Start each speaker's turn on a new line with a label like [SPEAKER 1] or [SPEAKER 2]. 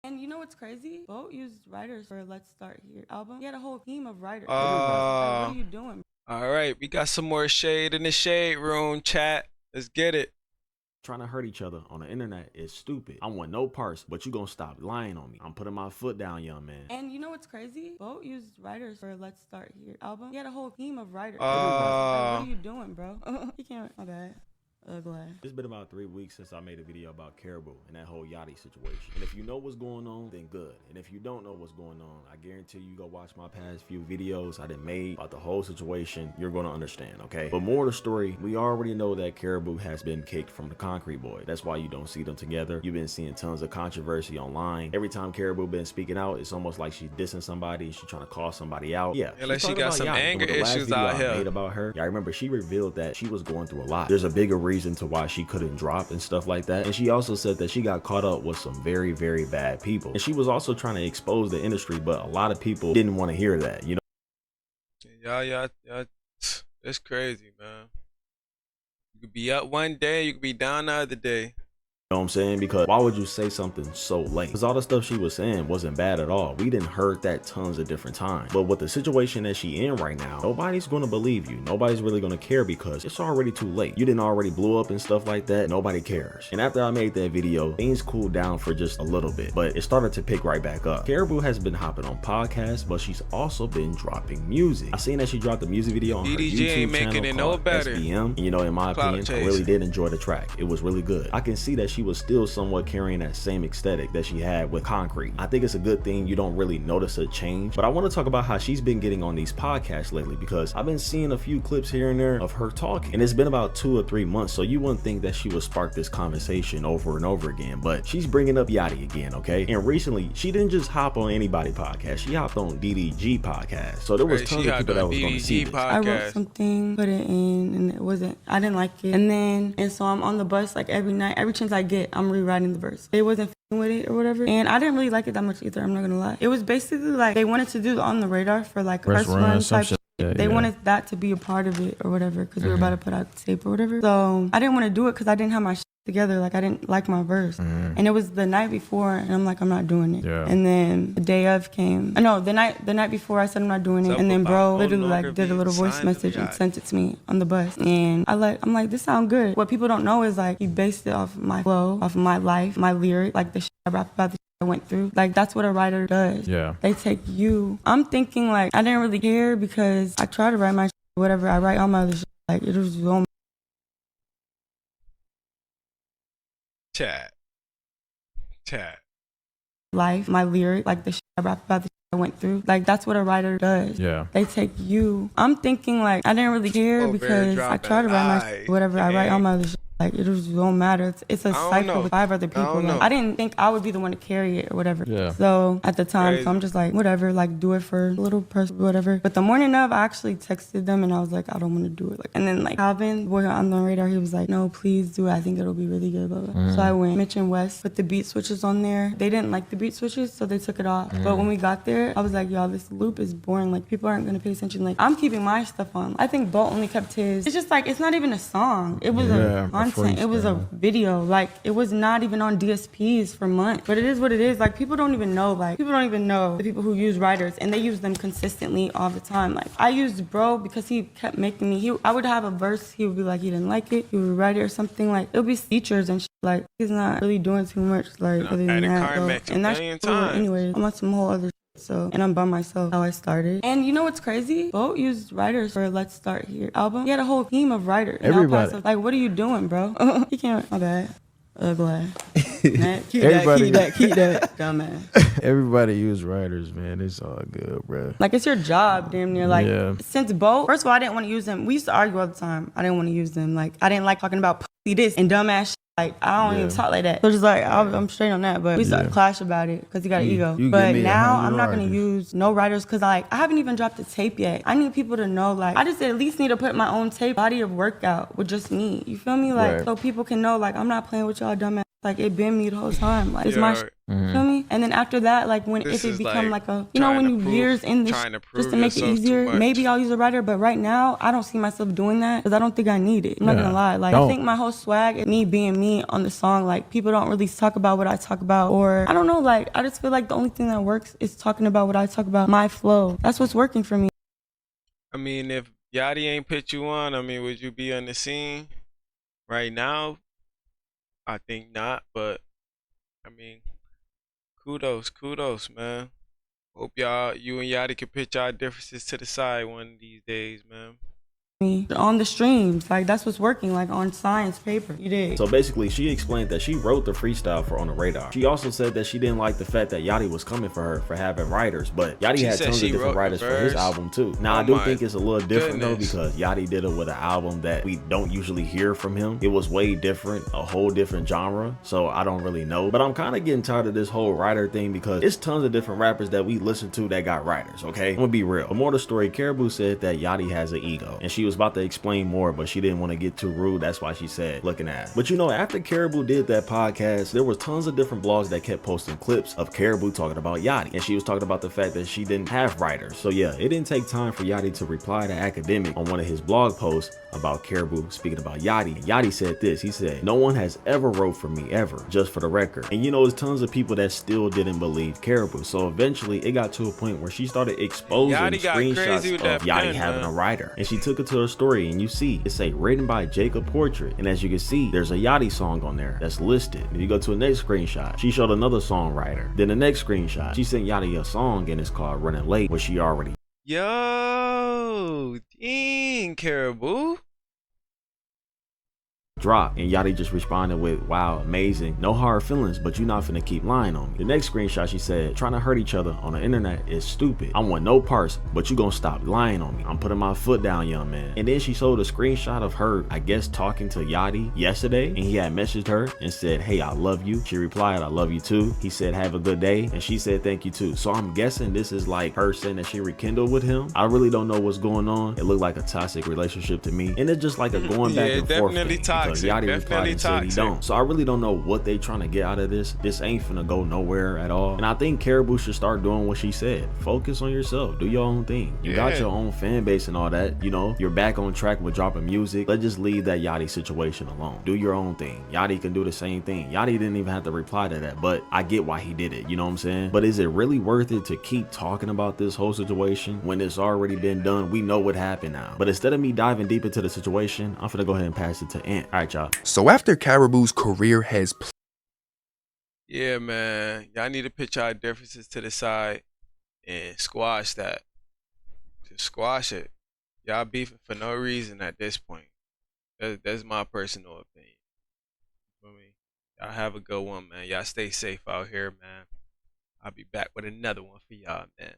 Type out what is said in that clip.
[SPEAKER 1] And you know what's crazy? Boat used writers for Let's Start Here album. He had a whole team of writers. Like, what are you doing?
[SPEAKER 2] All right, we got some more shade in the shade room, chat. Let's get it.
[SPEAKER 3] Trying to hurt each other on the internet is stupid. I want no parts, but you gonna stop lying on me. I'm putting my foot down, young man.
[SPEAKER 1] And you know what's crazy? Boat used writers for Let's Start Here album. He had a whole team of writers. Like, what are you doing, bro? You can't. My bad. Ugly.
[SPEAKER 3] It's been about 3 weeks since I made a video about Karrahbooo and that whole Yachty situation. And if you know what's going on, then good. And if you don't know what's going on, I guarantee you go watch my past few videos I done made about the whole situation. You're gonna understand, okay? But more of the story, we already know that Karrahbooo has been kicked from the Concrete Boy. That's why you don't see them together. You've been seeing tons of controversy online. Every time Karrahbooo been speaking out, it's almost like she's dissing somebody. She's trying to call somebody out. Yeah,
[SPEAKER 2] like she got some anger issues out here.
[SPEAKER 3] Made about her. Yeah, I remember she revealed that she was going through a lot. There's a bigger reason to why she couldn't drop and stuff like that. And she also said that she got caught up with some very, very bad people. And she was also trying to expose the industry, but a lot of people didn't want to hear that, you know?
[SPEAKER 2] Yeah, it's crazy, man. You could be up one day, you could be down the other day.
[SPEAKER 3] You know what I'm saying? Because why would you say something so late? Because all the stuff she was saying wasn't bad at all. We didn't heard that tons of different times. But with the situation that she in right now, nobody's going to believe you. Nobody's really going to care because it's already too late. You didn't already blow up and stuff like that. Nobody cares. And after I made that video, things cooled down for just a little bit, but it started to pick right back up. Karrahbooo has been hopping on podcasts, but she's also been dropping music. I seen that she dropped a music video on her
[SPEAKER 2] DDG
[SPEAKER 3] YouTube
[SPEAKER 2] ain't making
[SPEAKER 3] channel
[SPEAKER 2] it no
[SPEAKER 3] called
[SPEAKER 2] better.
[SPEAKER 3] SBM. And, you know, in my opinion, I really did enjoy the track. It was really good. I can see that she was still somewhat carrying that same aesthetic that she had with Concrete. I think it's a good thing you don't really notice a change, but I want to talk about how she's been getting on these podcasts lately, because I've been seeing a few clips here and there of her talking, and it's been about 2 or 3 months, so you wouldn't think that she would spark this conversation over and over again, but she's bringing up Yachty again, okay? And recently, she didn't just hop on anybody podcast, she hopped on DDG podcast, so there was tons of people that was going to see this.
[SPEAKER 1] I wrote something, put it in, and I didn't like it, and so I'm on the bus like every night, every chance I get, I'm rewriting the verse. They wasn't with it or whatever, and I didn't really like it that much either, I'm not gonna lie. It was basically like they wanted to do On the Radar for like press run type shit. They wanted that to be a part of it or whatever, because we were about to put out tape or whatever, so I didn't want to do it because I didn't have my shit together. Like, I didn't like my verse, and it was the night before, and I'm like, I'm not doing it. And then the day of came, no, the night before I said I'm not doing it, and then bro literally like did a little voice message and sent it to me on the bus, and I'm like, this sound good. What people don't know is like he based it off my flow, off my life, my lyric, like the shit I rap about, the shit I went through. Like, that's what a writer does. Yeah, they take you. I'm thinking like I didn't really care because I try to write my shit, whatever I write all my other shit, like it was on
[SPEAKER 2] Chat.
[SPEAKER 1] life, my lyric, like the shit I rap about, the shit I went through. Like, that's what a writer does. Yeah, they take you. I'm thinking like I didn't really care because I try to write my shit, whatever I write all my other shit. Like, it just don't matter. It's a cycle with 5 other people. Like, I didn't think I would be the one to carry it or whatever. Yeah. So at the time, so I'm just like, whatever, like do it for a little person, whatever. But the morning of, I actually texted them and I was like, I don't want to do it. Like, and then like Calvin, boy on the radar, he was like, no, please do it. I think it'll be really good. Blah, blah. So I went. Mitch and Wes put the beat switches on there. They didn't like the beat switches, so they took it off. But when we got there, I was like, y'all, this loop is boring. Like, people aren't gonna pay attention. Like, I'm keeping my stuff on. I think Bo only kept his. It's just like, it's not even a song. It was a content. It was a video. Like, it was not even on DSPs for months, but it is what it is. Like, people don't even know the people who use writers, and they use them consistently all the time. Like, I used bro because he kept making me, I would have a verse, he would be like, he didn't like it, he would write it or something. Like, it would be features and shit. Like, he's not really doing too much, like, other than that, and that's anyway, I'm on some whole other shit. So, and I'm by myself, how I started. And you know what's crazy? Boat used writers for Let's Start Here album. He had a whole team of writers. Everybody. Like, what are you doing, bro? He can't, my bad. Ugly. Keep that. Dumbass.
[SPEAKER 4] Everybody use writers, man. It's all good, bro.
[SPEAKER 1] Like, it's your job, damn near. Like, since Boat, first of all, I didn't want to use them. We used to argue all the time. I didn't want to use them. Like, I didn't like talking about this and dumbass shit. Like, I don't even talk like that. So just like, I'm straight on that. But we started clash about it because he got an ego. But now I'm not going to use no writers because like, I haven't even dropped a tape yet. I need people to know, like, I just at least need to put my own tape, body of workout with just me. You feel me? Like, so people can know, like, I'm not playing with y'all dumbass. like it been me the whole time. Like it's my shit. Feel me? And then after that, like when if it become like a, you know, when you years in this just to make it easier, maybe I'll use a writer. But right now, I don't see myself doing that because I don't think I need it. I'm not gonna lie. Like I think my whole swag is me being me on the song. Like people don't really talk about what I talk about, or I don't know. Like I just feel like the only thing that works is talking about what I talk about. My flow. That's what's working for me.
[SPEAKER 2] I mean, if Yachty ain't put you on, I mean, would you be on the scene right now? I think not, but I mean, kudos, man. Hope you and Yachty can put y'all differences to the side one of these days, man.
[SPEAKER 1] On the streams, like that's what's working, like on science paper. You did.
[SPEAKER 3] So basically, she explained that she wrote the freestyle for On the Radar. She also said that she didn't like the fact that Yachty was coming for her for having writers, but Yachty had tons of different writers for his album too. Now I do think it's a little different though, because Yachty did it with an album that we don't usually hear from him. It was way different, a whole different genre, so I don't really know. But I'm kind of getting tired of this whole writer thing because it's tons of different rappers that we listen to that got writers, okay? I'm gonna be real. The more the story, Karrahbooo said that Yachty has an ego, and she was about to explain more, but she didn't want to get too rude. That's why she said looking at. But you know, after Karrahbooo did that podcast, there was tons of different blogs that kept posting clips of Karrahbooo talking about Yachty, and she was talking about the fact that she didn't have writers. So yeah, it didn't take time for Yachty to reply to Academic on one of his blog posts about Karrahbooo speaking about Yachty. And Yachty said this, he said, "No one has ever wrote for me ever, just for the record." And you know, there's tons of people that still didn't believe Karrahbooo. So eventually it got to a point where she started exposing screenshots of Yachty having a writer, and she took it to her story, and you see it say written by Jacob Portrait, and as you can see, there's a Yachty song on there that's listed. If you go to the next screenshot, she showed another songwriter. Then the next screenshot, she sent Yachty a song and it's called Running Late, where she already
[SPEAKER 2] dang, Karrahbooo
[SPEAKER 3] dropped, and Yachty just responded with, "Wow, amazing, no hard feelings, but you not finna keep lying on me." The next screenshot, she said, "Trying to hurt each other on the internet is stupid. I want no parts, but you gonna stop lying on me. I'm putting my foot down, young man." And then she showed a screenshot of her, I guess, talking to Yachty yesterday, and he had messaged her and said, "Hey, I love you." She replied, "I love you too." He said, "Have a good day," and she said, "Thank you too." So I'm guessing this is like her saying that she rekindled with him. I really don't know what's going on. It looked like a toxic relationship to me, and it's just like a going back and forth thing, because Yachty replied and said he don't. So I really don't know what they trying to get out of this. This ain't finna go nowhere at all. And I think Karrahbooo should start doing what she said. Focus on yourself. Do your own thing. You got your own fan base and all that. You know, you're back on track with dropping music. Let's just leave that Yachty situation alone. Do your own thing. Yachty can do the same thing. Yachty didn't even have to reply to that, but I get why he did it. You know what I'm saying? But is it really worth it to keep talking about this whole situation when it's already been done? We know what happened now. But instead of me diving deep into the situation, I'm finna go ahead and pass it to Ant. All right, y'all.
[SPEAKER 5] So after Karrahbooo's career has
[SPEAKER 2] yeah, man, y'all need to put y'all differences to the side and squash that. Just squash it. Y'all beefing for no reason at this point. That's my personal opinion. I mean, y'all have a good one, man. Y'all stay safe out here, man. I'll be back with another one for y'all, man.